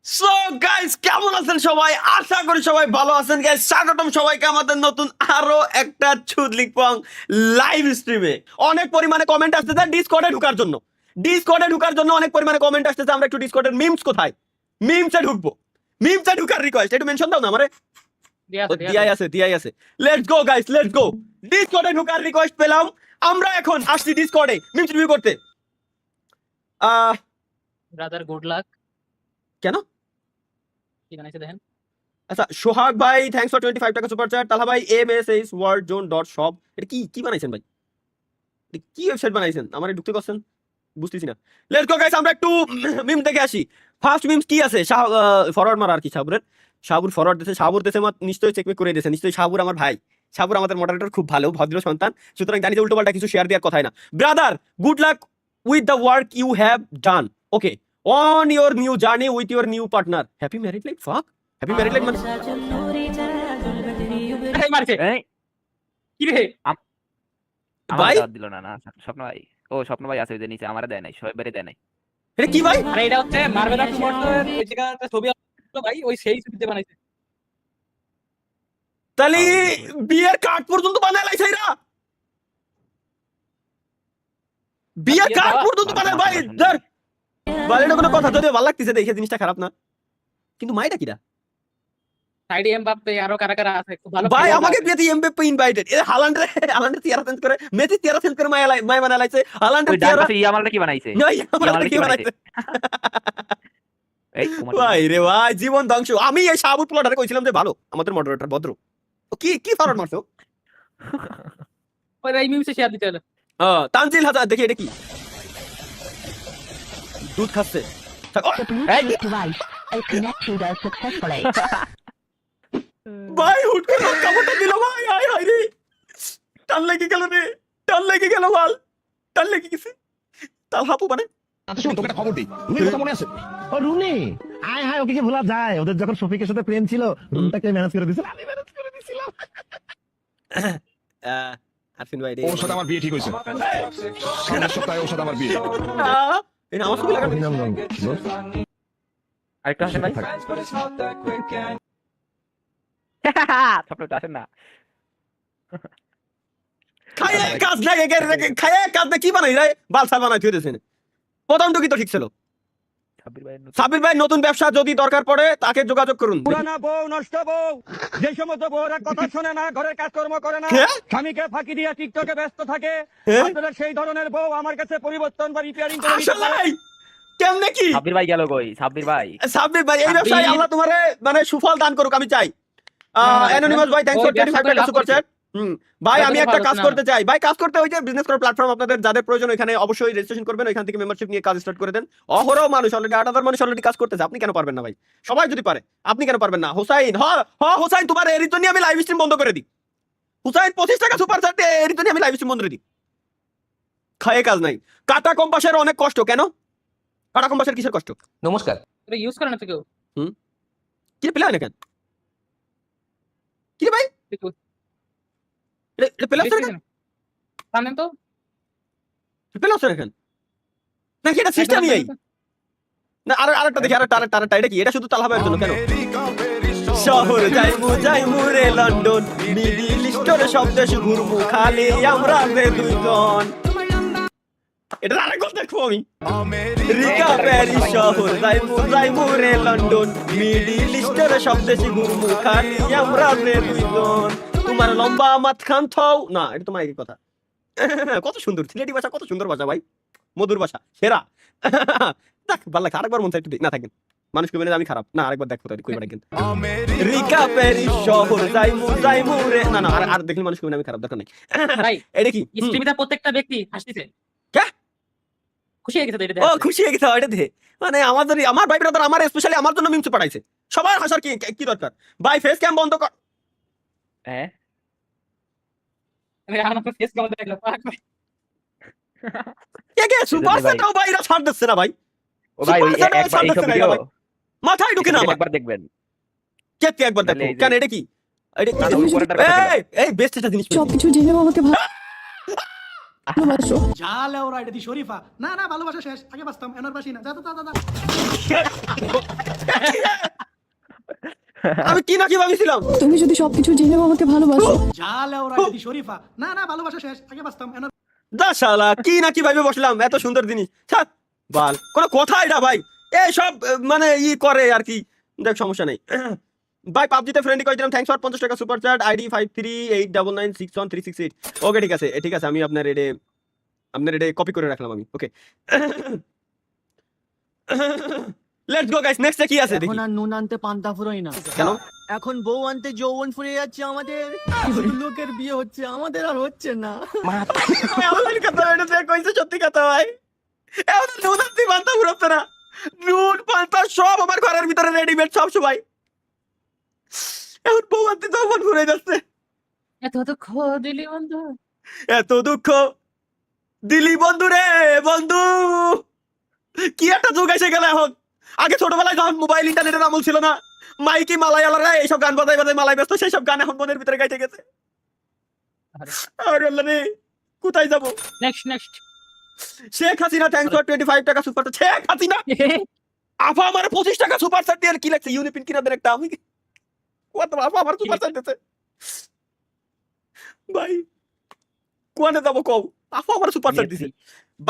So guys কেমন আছেন সবাই? আশা করি সবাই ভালো আছেন গাইস। স্বাগতম সবাইকে আমাদের নতুন আরো একটা চুদলিক পং লাইভ স্ট্রিমে। অনেক পরিমাণে কমেন্ট আসতেছে ডিসকর্ডে ঢোকার জন্য। অনেক পরিমাণে কমেন্ট আসতেছে আমরা একটু ডিসকর্ডের মিমস কোথায়? মিমসে ঢুকবো। মিমসে ঢুকার রিকোয়েস্ট একটু মেনশন দাও না আমারে। দিয়াই আছে। Let's go guys, let's go. ডিসকর্ডে ঢোকার রিকোয়েস্ট পেলাম। আমরা এখন আসছি ডিসকর্ডে মিমস রিভিউ করতে। ব্রাদার গুড লাক কেন? কি বানাইছে দেখেন। আচ্ছা সোহাগ ভাই থ্যাঙ্কস ফর 25 টাকা সুপার চ্যাট। তালহা ভাই MSS world zone dot shop. এটা কি বানাইছেন ভাই? এটা কি ওয়েবসাইট বানাইছেন? আমারে ঢুকতে পারছেন? বুঝতেছি না। লেটস গো গাইস, আমরা একটু মিম দেখে আসি। ফার্স্ট মিমস কি আছে? ফরওয়ার্ড মারা আর কি শাহাবুর ফরওয়ার্ড দিয়েছে। শাহাবুর দেশে নিশ্চয়ই চেক করে দিয়েছে। নিশ্চয়ই শাহাবুর আমার ভাই। শাহাবুর আমাদের মডারেটর, খুব ভালো ভদ্র সন্তান, সুতরাং জানি যে উল্টোপাল্টা কিছু শেয়ার দেওয়ার কথাই না। Brother good luck with the work you have done. Okay, on your new journey with your new partner. Happy married life. Fuck, happy married life মানে এই মারছে এই কি রে? ভাই আমাকে দিল না না স্বপ্ন ভাই। ও স্বপ্ন ভাই আছে ওই যে নিচে, আমারে দেয় নাই, সবাই বেরে দেয় নাই। এটা কি ভাই? আরে এটা হচ্ছে মার্বেলা টুমোরটার ওই জায়গাতে ছবি আসলো ভাই, ওই সেই ছবিতে বানাইছে। তাহলে বিয়ের কার্ড পর্যন্ত বানায় লাইছে এরা। বিয়ের কার্ড পর্যন্ত বানায় ভাই। ধর ভাই, এটা কোনো কথা? যদিও ভালো লাগতেছে দেখে, জিনিসটা খারাপ না, কিন্তু মাইটা কিরা সাইডে এমবাপ্পে আরো কারা কারা আছে খুব ভালো ভাই? player আমাকে আছে। বিয়েতে এমবাপ্পে ইনভাইটেড। এ হালান্ডের তিয়ারা চেঞ্জ করে, মেসি তিয়ারা চেঞ্জ করে মাই বানায় লাইছে। হালান্ডের ওই ডান তিয়ারা পাশে ইয়ামালটা কি বানাইছে? নয়, আমরা ইয়ামালটা কি কি বানাইছে? এই কুমার ভাই রে ভাই, জীবন ধ্বংস। আমি এই শাহাবুর প্লটারে কইছিলাম যে ভালো, আমাদের মডারেটর ভদ্র। ও কি ফরওয়ার্ড মারছো? ওই এই মিমসে শেয়ার দিতে হলো। তানজিল হাসান, দেখি এটা কি? দুধ খাচ্ছে। এই device is connected successfully. ভাই হুট করে কাপড়টা দিল ভাই। হাই রে, টান লেগে গেল রে, টান লেগে গেল বাল, টান লেগে গেছে। তাল হাপু মানে আচ্ছা শোন, তোকে একটা খবর দিই। রুনির কথা মনে আছে? ও রুনি, আয় হায়, ওকে কি ভোলা যায়? ওদের যখন শফিকের সাথে প্রেম ছিল, রুমটাকে ম্যানেজ করে দিয়েছিল, আমি ম্যানেজ করে দিয়েছিলাম। আরফিন ভাই রে, ওর সাথে আমার বিয়ে ঠিক হয়েছে। সামনের সপ্তাহে ওর সাথে আমার বিয়ে। এটা আমার ছবি লাগানো। অভিনন্দন, দোস্ত। আরেকটা আসেন ভাই। স্বপ্নটা আসেন না। খায়ে কাজ লাগে, খায়ে কাজ না, কি বানাই রে? বাল সাল বানাই থুই দিয়েছেন। প্রথমটা কি তো ঠিক ছিল? সাবির ভাই নতুন ব্যবসা যদি দরকার পড়ে তাকে যোগাযোগ করুন। পুরানা বউ, নষ্ট বউ, যে সমস্ত বউরা কথা শোনে না, ঘরের কাজকর্ম করে না, হ্যাঁ? স্বামীকে ফাঁকি দিয়ে টিকটকে ব্যস্ত থাকে, হ্যাঁ? আপনারা সেই ধরনের বউ আমার কাছে পরিবর্তন বা রিপেয়ারিং করে নিতে আসলে পারেন। কেমনে কি? সাব্বির ভাই গেল কই? সাব্বির ভাই সাবির ভাই, এই ব্যবসায় আল্লাহ তোমারে মানে সুফল দান করুক, আমি চাই। অ্যানোনিমাস ভাই থ্যাঙ্কস ফর 25 টাকা সুপার চ্যাট। ভাই আমি একটা কাজ করতে চাই ভাই। কাজ করতে, ওই যে বিজনেস করার প্ল্যাটফর্ম আপনাদের যাদের প্রয়োজন, ওখানে অবশ্যই রেজিস্ট্রেশন করবেন। ওইখান থেকে মেম্বারশিপ নিয়ে কাজ স্টার্ট করে দেন। অহরহ মানুষ, অলরেডি 8,000 মানুষ অলরেডি কাজ করতেছে। আপনি কেন পারবেন না ভাই? সবাই যদি পারে, আপনি কেন পারবেন না? হোসাইন, হোসাইন, তোমার এরিতো নিয়ে আমি লাইভ স্ট্রিম বন্ধ করে দিই। হুসাইন 25 টাকা সুপার চ্যাটে, এরিতো নিয়ে আমি লাইভ স্ট্রিম বন্ধ করে দিই। খায়ে কাজ নাই। কাটা কম্পাসের অনেক কষ্ট। কেন কাটা কম্পাসের কিসের কষ্ট? নমস্কার। এটা ইউজ করে না তো কেউ। কি প্লে হয় না কেন? কি রে ভাই? এটা প্লে হচ্ছে না কেন? জানেন তো প্লে হচ্ছে না কেন? নাকি এটা সিস্টেমই এই? না আরেকটা দেখি, আরেকটা এটা কি? এটা শুধু তালহাবের জন্য কেন? শহর যাইমু রে লন্ডন, মিডিল ইস্টের সব দেশ ঘুরমু, খালি আমরা রে দুইজন। এটা আরেকবার দেখবো আমি। আমেরিকা প্যারিস শহর যাইমু রে লন্ডন, মিডিল ইস্টের সব দেশ ঘুরমু, খালি আমরা রে দুইজন। তোমার লম্বা মাঝখান থও না, এটা তোমার একই কথা। কত সুন্দর সিলেটি ভাষা, কত সুন্দর ভাষা ভাই, মধুর ভাষা, সেরা। দেখ ভালো লাগে, আরেকবার মন চাই একটু না থাকেন। মানুষকে বলে আমি খারাপ না, আরেকবার দেখো তাই কইবার কেন? আমেরিকা প্যারিস শহর যাইমু রে, না আর দেখলে মানুষকে বলে আমি খারাপ, দরকার নাই। ভাই এটা কি স্ট্রিমিতে প্রত্যেকটা ব্যক্তি হাসতেছে। কে? খুশি হয়ে গেছে তো এটা ও দেখে। খুশি হয়ে গেছে এটা দেখে। মানে আমার ভাই ব্রাদার আমার স্পেশালি আমার জন্য মিমস পাঠাইছে। সবার হাসার কি দরকার ভাই? ফেস ক্যাম বন্ধ কর। হ্যাঁ আমি আমার ফেস কেমন দেখলো পাক ভাই। কে সুপার সেটাও ভাই এরা ছাড় দিচ্ছে না ভাই। ও ভাই ওই সুপার সেটাও একবার ছাড় এইসব দিচ্ছে না ভিডিও ভাই। মাথায় ঢুকে না আমার। একবার দেখবেন। কে একবার দেখো তাহলে এই যে- কেন? এটা কি? এটা না, না, ওই পরেরটার কথা বলো। এই বেস্ট একটা জিনিস পেয়েছি। সবকিছু জেনে বাবাকে ভালোবাসো? জালে ওরা এটা দি শরীফা না না ভালোবাসা শেষ আগে বাঁচতাম এনার বাসি না যা তো দাদা আমি কি না কি ভাবিছিলাম? তুমি যদি সবকিছু জেনেও আমাকে ভালোবাসো? জালে ওরা এটা দি শরীফা না না ভালোবাসা শেষ আগে বাঁচতাম এনার দা শালা কি না কি ভাবে বসলাম, এত সুন্দর জিনিস ছাড় বাল, কোনো কথা এটা ভাই, এই সব মানে করে আর কি। দেখ সমস্যা নেই ভাই, পাবজিতে ফ্রেন্ডই কইছিলাম, থ্যাঙ্কস ফর 50 টাকা সুপার চ্যাট, আইডি 5389961368। ওকে ঠিক আছে ঠিক আছে, আমি আপনার এটা কপি করে রাখলাম আমি। ওকে লেটস গো গাইস, নেক্সটে কি আছে দেখি। এখন আর নুন আনতে পান্তা ফুরোই না, কেন? এখন বউ আনতে যৌবন ফুরিয়ে যাচ্ছে আমাদের। লোকের বিয়ে হচ্ছে, আমাদের আর হচ্ছে না। আমাদের কথা এটা যে কইছে সত্যি কথা ভাই, এখন নুন আনতে পান্তা ফুরাচ্ছে না, নুন পান্তা সব আমার ঘরের ভিতরে রেডিমেড সব সবাই, এখন বউ আনতে যৌবন ফুরে যাচ্ছে। এত দুঃখ দিলি বন্ধু, এত দুঃখ দিলি বন্ধু রে বন্ধু, কি একটা যুগ এসে গেল এখন। আগে ছোটবেলায় যখন মোবাইল ইন্টারনেটের আমল ছিল না, মাইকি মালায়ালারা এইসব গান বাজাই বাজাই মালাই ব্যস্ত, সেই সব গান এখন মনের ভিতরে গাইতে গেছে। আর আল্লাহ রে, কোথায় যাবো? Next Sheikh Hasina thanks for 25 টাকা সুপার চ্যাট। শেখ হাসিনা আফা আমার 25 টাকা সুপার চ্যাট দিয়ে কি লাগছে, ইউনিপিন কিনা দেন একটা, আমি কত আফা আমার সুপার চ্যাট দিতে ভাই, কোয়ানে যাবো কও, আফা আমার সুপার চ্যাট দিছে।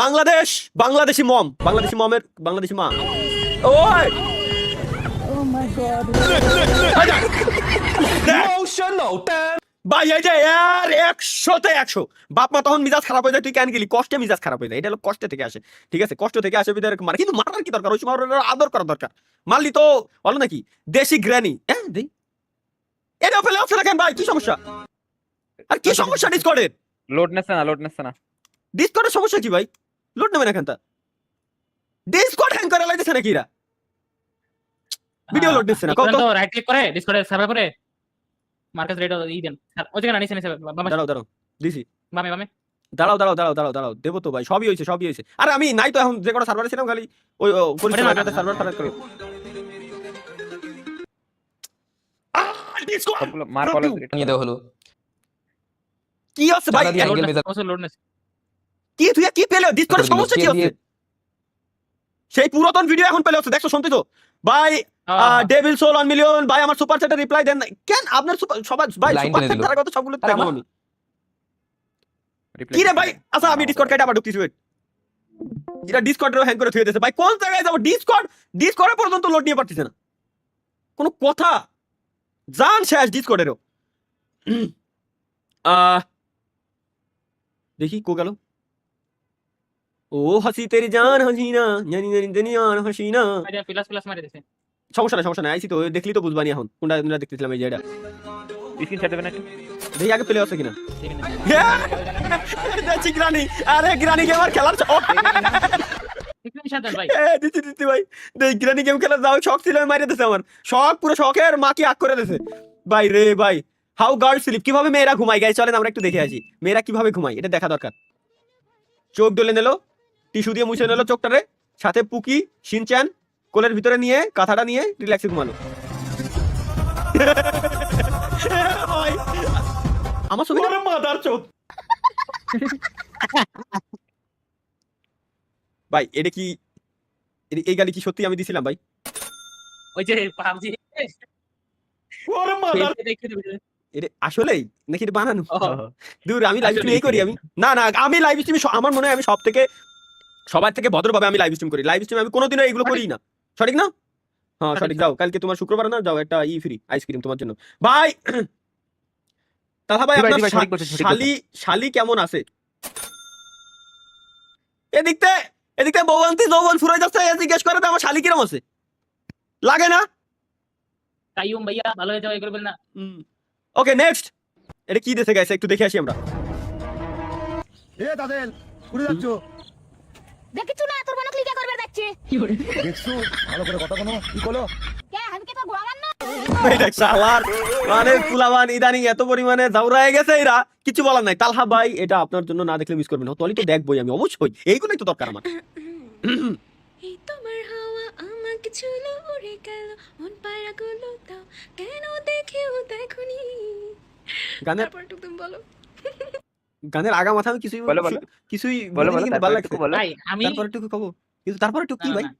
বাংলাদেশি মমের বাংলাদেশি মা। ওই ভাই এই যে আর 100তে 100 বাপ মা তখন মিজাজ খারাপ হয়ে যায়, তুই কেন গেলি, কষ্টে মিজাজ খারাপ হয়ে যায়, এটা হলো কষ্ট থেকে আসে। ঠিক আছে, কষ্ট থেকে আসে বিধায় মার, কিন্তু মারার কি দরকার, ওই সময় আদর করা দরকার। মারলি তো বলো নাকি দেশি গ্র্যানি, হ্যাঁ দেই এটা ফেলে আসছে না কেন ভাই, কি সমস্যা? আর কি সমস্যা ডিসকর্ডের? লোড নেছে না ডিসকর্ডের সমস্যা কি ভাই? লোড নেবে না কেন? তা ডিসকর্ড হ্যাং করে লাইতেছে নাকি এরা? ভিডিও লোড দিচ্ছে না কত? রাইট ক্লিক করে ডিসকর্ডে সার্ভার করে মার্কেট রেট দেন, ওই জায়গা নিচে দাঁড়াও দিছি, বামে দাঁড়াও দেবো তো ভাই, সবই হয়েছে। আরে আমি নাই তো এখন, যে কটা সার্ভারে ছিলাম খালি ওই সার্ভার খারাপ করে সবগুলো মার কলেজ নিয়ে দেওয়া হলো। কি আছে ভাই? লোড নেছে কি তুই কি পেলে ডিসকর্ডের সমস্যা কি আছে? সেই পুরাতন ভিডিও এখন পেলে হচ্ছে, দেখছো শুনতেছো ভাই? ডেভিল সোল 1 মিলিয়ন ভাই, আমার সুপার চ্যাটে রিপ্লাই দেন না কেন? আপনার সবাই ভাই সুপার চ্যাট তার কথা সবগুলো দেখলাম আমি। কি রে ভাই? আচ্ছা আমি ডিসকর্ড কাইটা আবার ঢুকতেছি, ওয়েট, এটা ডিসকর্ডেরও হ্যাং করে থুয়ে দিয়েছে ভাই। কোন জায়গায় যাবো? ডিসকর্ডে পর্যন্ত লোড নিয়ে পারতেছে না, কোনো কথা জান শেষ ডিসকর্ডেরও। দেখি কো গেল, ও হাসি তেরি জান হাসিনা জানি দুনিয়ার হাসিনা। প্লাস মারি দিছে, সমস্যা নাই আইছি তো, দেখলি তো বুঝবানি এখন কোনটা দেখতেছিলাম। এই যে এটা স্ক্রিনশট দেবেন একটু দেখি আগে প্লে আছে কিনা। গ্রানি, আরে গ্রানি গেম আর খেলার দিচ্ছি ভাই, দেখ গ্রানি গেম খেলার যাও শখ ছিল, মারিয়ে দিছে আমার শখ, পুরো শখের মাকে আগ করে দিছে ভাই রে ভাই। হাউ গার্ল স্লিপ, কিভাবে মেয়েরা ঘুমায় গাইস, চলেন আমরা একটু দেখে আসি মেয়েরা কিভাবে ঘুমায়, এটা দেখা দরকার। চোখ ডলে নিল, টিস্যু দিয়ে মুছে নিল চোখটারে, সাথে পুকি শিনচ্যান কোলের ভিতরে নিয়ে কাঁথাটা নিয়ে রিল্যাক্সে ঘুমালো। আমার ছবি মাদার চোখ ভাই, এটা কি এই গালি কি সত্যি আমি দিছিলাম ভাই? ওই যে পাবজি ওরে মাদার, এটা আসলেই নাকি এটা বানানো? দূর, আমি লাইভ স্ট্রিম করি আমি, না আমি লাইভ স্ট্রিম, আমার মনে হয় আমি সবার থেকে ভদ্রভাবে আমি লাইভ স্ট্রিম করি। লাইভ স্ট্রিম আমি কোনোদিনও এইগুলো করি না, সঠিক না? হ্যাঁ সঠিক। যাও কালকে তোমার শুক্রবার না, যাও একটা ফ্রি আইসক্রিম তোমার জন্য ভাই। তাহা ভাই আপনার শালি কেমন আছে? এদিকতে বৌবান্তি যৌবন ফুরাই যাচ্ছে, জিজ্ঞেস করে আমার শালি কিরম আছে, লাগে না? কাইয়ুম ভাইয়া ভালো হয়ে যাও, এগুলো বল না। ওকে নেক্সট, এটা কি দেশে গেছে একটু দেখে আসি আমরা। এ দাদেল ঘুরে যাচ্ছ, দেখিছো না তোর মনে ক্লিক করবে দেখছে দেখছো ভালো করে কথা কোনো কি কলো কে আমি কি তোর গোয়াগান না মানে পুলাবান ইদানিং এত পরিমাণে জাউরা হয়ে গেছে, এরা কিছু বলার নাই। তালহা ভাই এটা আপনার জন্য না দেখলে মিস করবেন না, তলি তো দেখবই আমি অবশ্যই, এইগুলোই তো দরকার আমার। এই তোমার হাওয়া আমাকে ছুলো উড়ে গেল, মন পায়রা গুলো দাও কেন দেখেও দেখুনি। গানের তারপর তুমি বলো গানের আগা মাথা আমি কিছুই বলো, বলো। কিছুই বলো বলিনি, বলো কিন্তু ভালো তারপর লাগছে। একটু বলো। ভাই আমি তারপরে একটু কব, কিন্তু তারপরে একটু কি না, ভাই? না,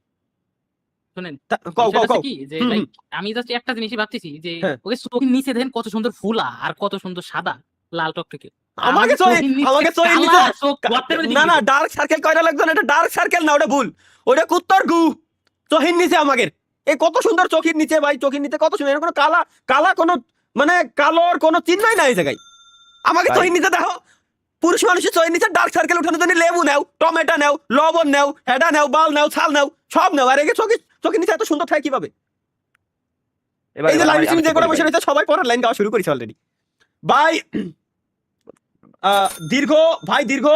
শুনেন কও বিষয়টা কও হচ্ছে কও। কি যে হুম, লাইক হুম। আমি জাস্ট একটা জিনিসই ভাবতেছি যে হ্যাঁ। ওকে চোখের নিচে দেখেন কত সুন্দর ফুলা আর কত সুন্দর সাদা লাল টকটকে। আর আমাকে চোখের নিচে আমাকে চোখের কালা, নিচে চোখ গর্তের মধ্যে না ঢুকে না গেছে। ডার্ক সার্কেল কয়টা লাগতো না, এটা ডার্ক সার্কেল না, ওটা ভুল, ওটা কুত্তর গু। চোখের নিচে আমাদের এই কত সুন্দর চোখের নিচে ভাই, চোখের নিচে কত সুন্দর, এর কোনো কালা কালা কোনো মানে কালোর কোনো চিহ্নই নাই এই জায়গায়। আমাকে ভাই। চোখের নিচে দেখো, পুরুষ মানুষের চোখের নিচে ডার্ক সার্কেল উঠানোর জন্য লেবু নেও, টমেটো নেও, লবণ নেও, হেডা নেও, বাল নেও, ছাল নেও, সব নেও, আর একে চোখের নিচে এত সুন্দর থাকে কিভাবে? এবার এই যে এবার লাইভ আমি স্ট্রিম যে একটু করে বলি বসে ভাই। রয়েছে, সবাই পড়ার লাইন গাওয়া শুরু করেছে অলরেডি। ভাই দীর্ঘ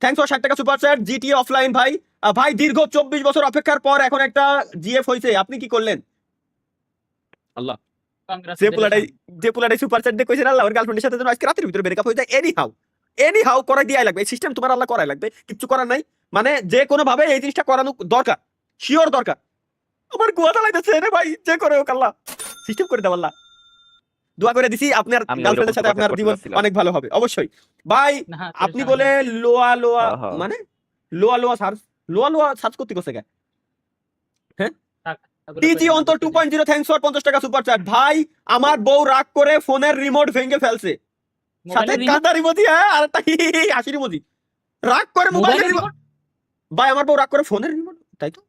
থ্যাংকস ফর 60 টাকা সুপার চ্যাট। জিটি অফলাইন ভাই, ভাই দীর্ঘ 24 বছর অপেক্ষার পর এখন একটা জিএফ হয়েছে, আপনি কি করলেন? আল্লাহ, যে পুলাটাই সুপার চ্যাট দিয়ে কইছেন আল্লাহ ওর গার্লফ্রেন্ডের সাথে যেন আজকে রাতের ভিতরে ব্রেকআপ হয়ে যায়, এনি হাউ করাই দিয়াই লাগবে, এই সিস্টেম তোমার আল্লাহ করাই লাগবে, কিচ্ছু করার নাই। মানে যে কোনো ভাবে এই জিনিসটা করানো দরকার, শিওর দরকার। আমার গুয়া চালাইতেছে রে ভাই, যে করে হোক আল্লাহ সিস্টেম করে দাও আল্লাহ। দোয়া করে দিছি আপনার আমি গার্লফ্রেন্ডের ওইরকম সাথে আপনার করতে জীবন যাচ্ছিলাম। অনেক ভালো হবে অবশ্যই। ভাই না, আপনি বলে লোয়া আহা। মানে লোয়া সার্চ করতে গেছে গা। টিজি অন্তর 2.0 থ্যাঙ্কস ফর 50 টাকা সুপার চ্যাট। ভাই আমার বউ রাগ করে ফোনের রিমোট ভেঙে ফেলছে, সাথে কাঁদার ইমোজি, হ্যাঁ আর একটা হাসির ইমোজি। রাগ করে মোবাইলের রিমোট, ভাই আমার বউ রাগ করে ফোনের রিমোট, তাই তো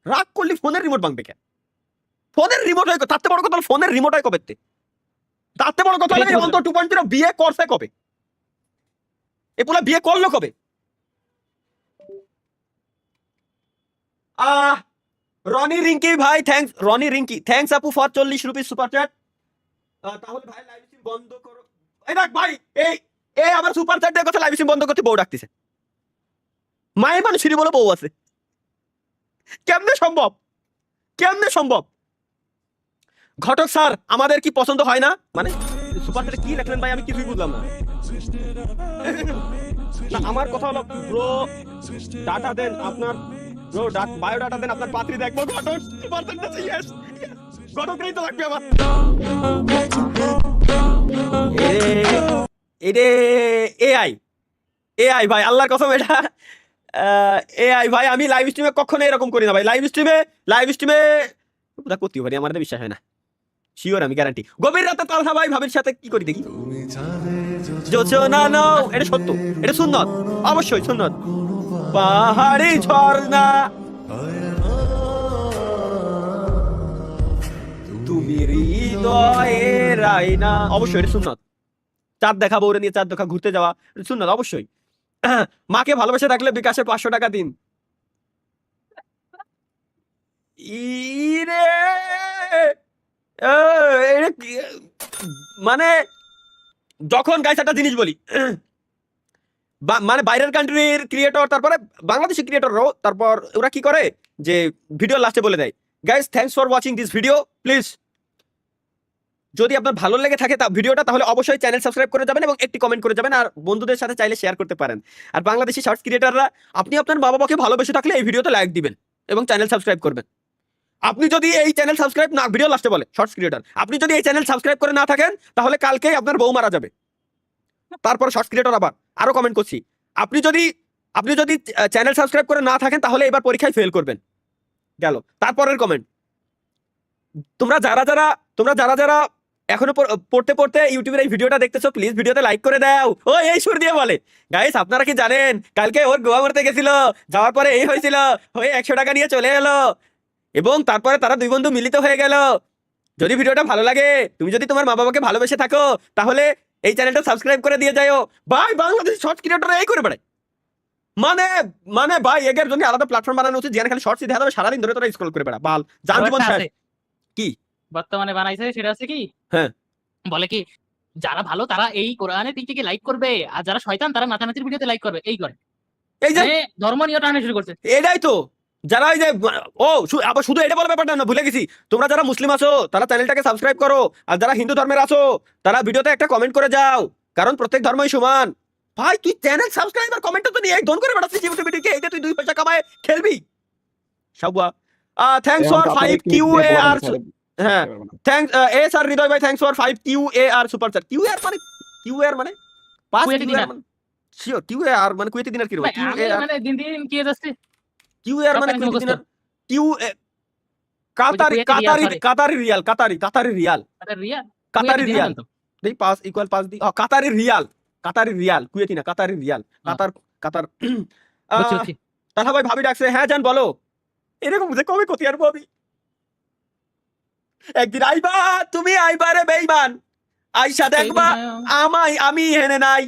রাগ করলি ফোনের রিমোট ভাঙবে কেন? ফোনের রিমোট হয় তাতে বড় কথা, ফোনের রিমোট হয় কবে? তাতে বড় কথা হলো অন্তর 2.0 বিয়ে করছে কবে? এ পুরা বিয়ে করলো কবে? রনি রিঙ্কি ভাই থ্যাঙ্কস, রনি রিঙ্কি থ্যাঙ্কস আপু ফর 40 রুপিস সুপার চ্যাট। তাহলে ভাই লাইভ স্ট্রিম বন্ধ করো। এই দেখ ভাই, এই আবার সুপার চ্যাট দিয়ে কথা লাইভ স্ট্রিম বন্ধ করতে বউ ডাকতেছে। মায়ের মানুষেরই বলে বউ আছে, কেমনে সম্ভব? কেমনে সম্ভব? ঘটক স্যার আমাদের কি পছন্দ হয় না? মানে সুপার চ্যাটে কি লেখলেন ভাই, আমি কিছুই বুঝলাম না। না আমার কথা হলো ব্রো ডাটা দেন আপনার, ব্রো বায়োডাটা দেন, আপনার পাত্রী দেখবো। ঘটক সুপার চ্যাট আছে, ইয়েস ঘটকই তো লাগবে আমার। এরে এআই ভাই, আল্লাহর কসম এটা এআই ভাই। আমি লাইভ স্ট্রিমে কখনো এরকম করি না ভাই, লাইভ স্ট্রিমে ওটা করতেই পারি, আমার বিশ্বাস হয় না, শিওর আমি গ্যারান্টি। গভীর রাতে তালহা ভাই ভাবির সাথে কি করি দেখি। যোচনা নাও, এটা সত্য, এটা সুন্নত, অবশ্যই সুন্নত। পাহাড়ি ঝর্ণা তুমি হৃদয়ে রাইনা, অবশ্যই এটা সুন্নত। চাঁদ দেখা, বউরে নিয়ে চাঁদ দেখা ঘুরতে যাওয়া, সুন্নত অবশ্যই। মাকে ভালোবেসে থাকলে বিকাশে 500 টাকা দিন। ইরে মানে যখন গাইস একটা জিনিস বলি, মানে বাইরের কান্ট্রির ক্রিয়েটর, তারপরে বাংলাদেশি ক্রিয়েটররাও, তারপর ওরা কি করে যে ভিডিও লাস্টে বলে দেয় guys thanks for watching this video, please যদি আপনার ভালো লেগে থাকে ভিডিওটা, তাহলে অবশ্যই চ্যানেল সাবস্ক্রাইব করে যাবেন এবং একটি কমেন্ট করে যাবেন, আর বন্ধুদের সাথে চাইলে শেয়ার করতে পারেন। আর বাংলাদেশি শর্টস ক্রিয়েটররা, আপনি আপনার মা বাবাকে ভালোবেসে থাকলে এই ভিডিওতে লাইক দিবেন এবং চ্যানেল সাবস্ক্রাইব করবেন। আপনি যদি এই চ্যানেল সাবস্ক্রাইব না, ভিডিও লাস্টে বলে শর্টস ক্রিয়েটর, আপনি যদি এই চ্যানেল সাবস্ক্রাইব করে না থাকেন তাহলে কালকেই আপনার বউ মারা যাবে। তারপর শর্টস ক্রিয়েটর আরো কমেন্ট করছি, আপনি যদি চ্যানেল সাবস্ক্রাইব করে না থাকেন তাহলে এবার পরীক্ষায় ফেল করবেন। গেল তারপরের কমেন্ট। তোমরা যারা এখনো পড়তে ইউটিউবের এই ভিডিওটা দেখতেছো, প্লিজ ভিডিওতে লাইক করে দাও। ও এই সুর দিয়ে বলে গাইস আপনারা কি জানেন কালকে ওর গোয়া মারতে গেছিল, যাওয়ার পরে এই হয়েছিল, হয়ে 100 টাকা নিয়ে চলে এলো এবং তারপরে তারা দুই বন্ধু মিলিত হয়ে গেল। যদি ভিডিওটা ভালো লাগে, তুমি যদি তোমার মা বাবাকে ভালোবেসে থাকো, তাহলে এই চ্যানেলটা সাবস্ক্রাইব করে দিয়ে যাও। ভাই বাংলাদেশ শর্টস ক্রিয়েটররা এই করে বেড়ায়, মানে ভাই এগের জন্য আলাদা প্ল্যাটফর্ম বানানো উচিত, যেখানে খালি শর্টস দেখা যাবে সারাদিন ধরে তোরা স্ক্রল করে বেড়া, বাল জান জীবন শেষ। কি বর্তমানে বানাইছে সেটা আছে কি, হ্যাঁ বলে কি যারা ভালো তারা এই কোরআনের টিকটিকে লাইক করবে, আর যারা শয়তান তারা নাচানাচির ভিডিওতে লাইক করবে, এই করে এই যে ধর্ম নিয়ে টানা শুরু করছে। এটাই তো যারা ওই যে আবার শুধু এটা বলে ব্যাপারটা না, ভুলে গেছি, তোমরা যারা মুসলিম আছো তারা চ্যানেলটাকে সাবস্ক্রাইব করো, আর যারা হিন্দু ধর্মের আছো তারা ভিডিওতে একটা কমেন্ট করে যাও, কারণ প্রত্যেক ধর্মই সমান। ভাই তুই চ্যানেল সাবস্ক্রাইব আর কমেন্ট তো নিয়ে এক দন করে বেড়াচ্ছিস ইউটিউবে, এইটা তুই 2 পয়সা কামায় খেলবি সাবুয়া। থ্যাঙ্কস ফর 5 QAR, হ্যাঁ থ্যাঙ্কস এস আর হৃদয় ভাই thanks for 5 QAR super chat. QAR মানে পাঁচ কুয়েতি কিউএআর দিনার। শিওর কিউএআর মানে কুয়েতি দিনার কি রে ভাই, আমি কিউএআর মানে দিন দিন কি যাচ্ছে কিউএআর মানে সব কুয়েতি মুখস্থ। দিনার কিউ Qatari Kuwaiti riyal, Qatari sorry। Qatari riyal Qatari riyal আরে রিয়া কাতারি কুয়েতি রিয়াল দিনার তো। দেই 5 equal 5 the Qatari riyal Kuwaiti না কাতারি রিয়াল কাতার বুঝছি, বুঝছি। তাহলে ভাই ভাবি ডাকছে হ্যাঁ জান বলো এরকম যে কবে কতি আর ভাবি একদিন আইবা তুমি আইবা রে বেঈমান আইসা দেখবা আমি হেনে নাই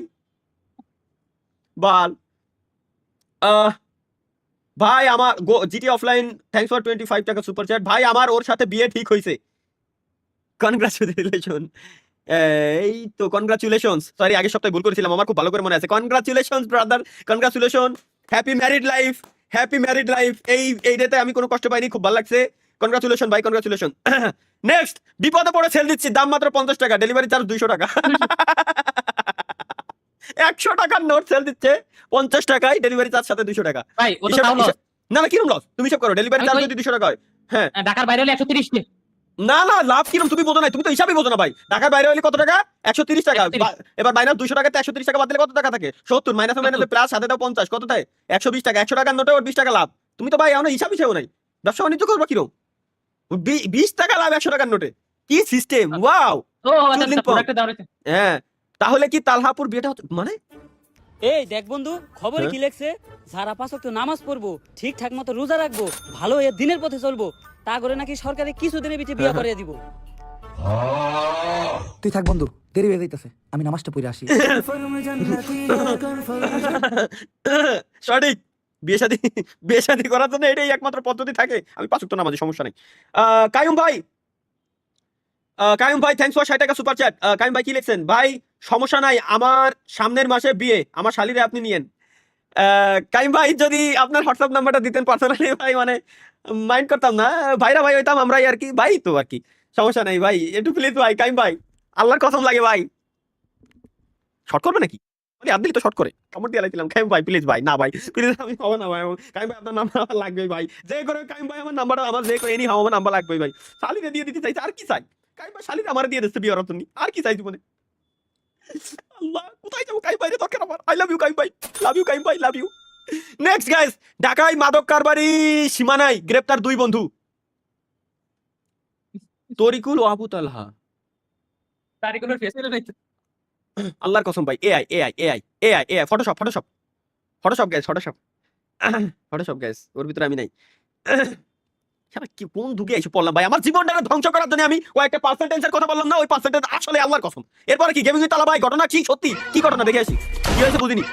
বল ভাই আমার জিটি অফলাইন থ্যাঙ্কস ফর 25 টাকা সুপার চ্যাট ভাই আমার ওর সাথে বিয়ে ঠিক হইছে কনগ্রাচুলেশন এই তো কনগ্রাচুলেশনস সরি আগের সপ্তাহে ভুল করেছিলাম আমার খুব ভালো করে মনে আছে congratulations brother congratulation happy married life এই ডেতে আমি কোনো কষ্ট পাইনি খুব ভালো লাগছে কনগ্রাচুলেশন ভাই কনগ্রাচুলেশন নেক্সট বিপদে পড়ে সেল দিচ্ছি দাম মাত্র 50 টাকা ডেলিভারি চার্জ 200 টাকা 100 টাকার নোট সেল দিচ্ছে 50 টাকায় ডেলিভারি চার্জ সাথে 200 টাকা ভাই ও তো হিসাব- তাও লস। না না কিরম লস তুমি সব করো ডেলিভারি আমি চার্জ কই- যদি 200 টাকা হয় হ্যাঁ ঢাকার বাইরে হলে 130 টাকা। না লাভ কিরম তুমি বোঝো না তুমি তো হিসাবই বোঝো না ভাই ঢাকার বাইরে হলে কত টাকা 130 টাকা 130 এবার মাইনাস 200 টাকাতে 130 টাকা বাদ দিলে কত টাকা থাকে 70 মাইনাস প্লাস সাথে দাও 50 কত থাকে 120 টাকা 100 টাকার নোটে ওর 20 টাকা লাভ তুমি তো ভাই এখনো হিসাবও নাই ব্যবসা বাণিজ্য করবা কিরম 20 টাকা লাভ 100 টাকার নোটে কি সিস্টেম ওয়াও ও আচ্ছা চুদলিং আচ্ছা প্রোডাক্টের দাম রয়েছে। হ্যাঁ তাহলে কি তালহাপুর বিয়েটা মানে এই দেখ বন্ধু খবরে কি লেখছে যারা 5 ওয়াক্ত নামাজ পড়বো ঠিকঠাক মতো রোজা রাখবো ভালো হয়ে দিনের পথে চলবো তা করে নাকি সরকারে কিছুদিনের ভিতরে বিয়ে করে দিব। তুই থাক বন্ধু দেরি হয়ে যাইতেছে আমি নামাজটা পড়ে আসি সঠিক বিয়ে শাদী করার জন্য এটাই একমাত্র পদ্ধতি থাকে আমি 5 ওয়াক্ত নামাজি সমস্যা নাই কায়ুম ভাই থ্যাঙ্কস ফর 60 টাকা সুপার চ্যাট কায়ুম ভাই কি লিখছেন ভাই সমস্যা নাই আমার সামনের মাসে বিয়ে আমার শালিরে আপনি নিয়েন কায়ুম ভাই যদি আপনার হোয়াটসঅ্যাপ নাম্বারটা দিতেন পার্সোনালি ভাই মানে মাইন্ড করতাম না ভাইরা ভাই হইতাম আমরাই আর কি ভাই তো আর কি সমস্যা নাই ভাই একটু প্লিজ ভাই কায়ুম ভাই আল্লাহর কসম লাগে ভাই শর্ট করবে নাকি আপনি তো শর্ট করে কমেন্ট দিয়ে লাইছিলাম কাইম ভাই প্লিজ ভাই না ভাই প্লিজ আমি হবে না ভাই কাইম ভাই আপনার নাম্বার আমার লাগবে ভাই যে করে কাইম ভাই আমার নাম্বারটা আমার যে করে এনি হাও আমার নাম্বার লাগবে ভাই শালিরে দিয়ে দিতে চাইছে আর কি চাই কাইম ভাই শালিরে আমার দিয়ে দিচ্ছে বিয়ের অর্থ নি আর কি চাই জীবনে আল্লাহ কোথায় যাবো কাইম ভাইরে দরকার আমার আই লাভ ইউ কাইম ভাই লাভ ইউ নেক্সট গাইস ঢাকায় মাদক কারবারি সীমানায় গ্রেপ্তার 2 বন্ধু তরিকুল ও আবু তালহা তারিকুলের ফেস এর নাই। আল্লাহর কসম ভাই এআই ফটোশপ গাইস ওর ভিতরে আমি নাই শালা কি কোন দুগে এসে পড়লাম ভাই আমার জীবনটা ধ্বংস করার জন্য আমি ওই একটা পার্সেন্টেজের কথা বললাম না ওই পার্সেন্টেজ আসলে আল্লাহর কসম এরপরে কি গেমিং তালা ভাই ঘটনা কি সত্যি কি ঘটনা দেখে আসি কি হয়েছে বুঝিনি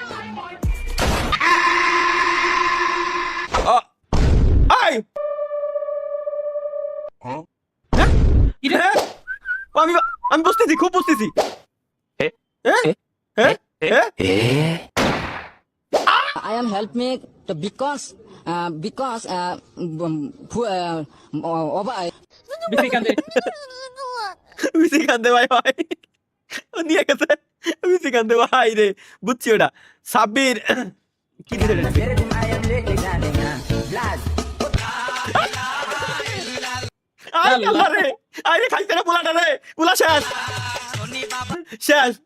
আই হ্যাঁ? হ্যাঁ? আমি বুঝতেছি খুব বুঝতেছি I am help me because বেশি কান্দে। বিসি কান্দে ভাই ও নিয়ে গেছে বিসি কান্দে ভাই রে বুঝছি ওটা সাব্বির কি দিলে আরে খাইতে রে পোলাটা রে পোলা শেষ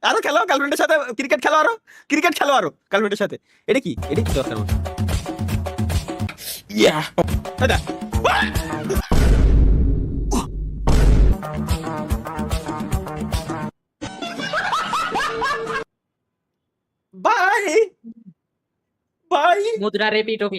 আরো খেলো গার্লফ্রেন্ডের সাথে ক্রিকেট খেলো আরো গার্লফ্রেন্ডের সাথে এটা কি দরকার আমার ইয়া দাদা বাই মুদ্রা রে পিট ও পিট